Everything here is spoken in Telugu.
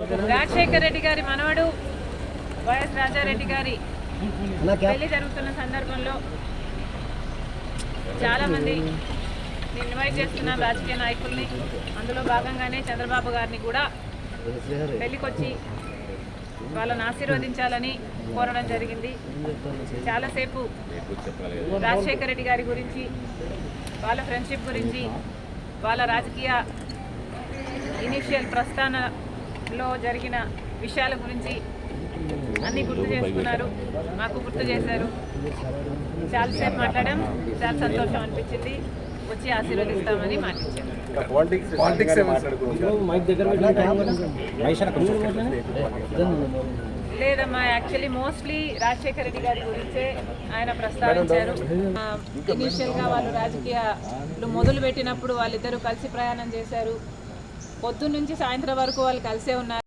రాజశేఖర రెడ్డి గారి మనవడు వైఎస్ రాజారెడ్డి గారి పెళ్లి జరుగుతున్న సందర్భంలో చాలామంది ఇన్వైట్ చేస్తున్నాం రాజకీయ నాయకుల్ని. అందులో భాగంగానే చంద్రబాబు గారిని కూడా పెళ్లికొచ్చి వాళ్ళని ఆశీర్వదించాలని కోరడం జరిగింది. చాలాసేపు రాజశేఖర రెడ్డి గారి గురించి, వాళ్ళ ఫ్రెండ్షిప్ గురించి, వాళ్ళ రాజకీయ ఇనిషియల్ ప్రస్థానంలో జరిగిన విషయాల గురించి అన్నీ గుర్తు చేసుకున్నారు, మాకు గుర్తు చేశారు. చాలాసేపు మాట్లాడాం, చాలా సంతోషం అనిపించింది. వచ్చి ఆశీర్వదిస్తామని మాటిచ్చారు. లేదమ్మా, యాక్చువల్లీ మోస్ట్లీ రాజశేఖర రెడ్డి గారి గురించే ఆయన ప్రస్తావించారు. ఇనీషియల్గా వాళ్ళు రాజకీయాలు మొదలు పెట్టినప్పుడు వాళ్ళిద్దరూ కలిసి ప్రయాణం చేశారు. పొద్దున్న నుంచి సాయంత్రం వరకు వాళ్ళు కలిసే ఉన్నారు.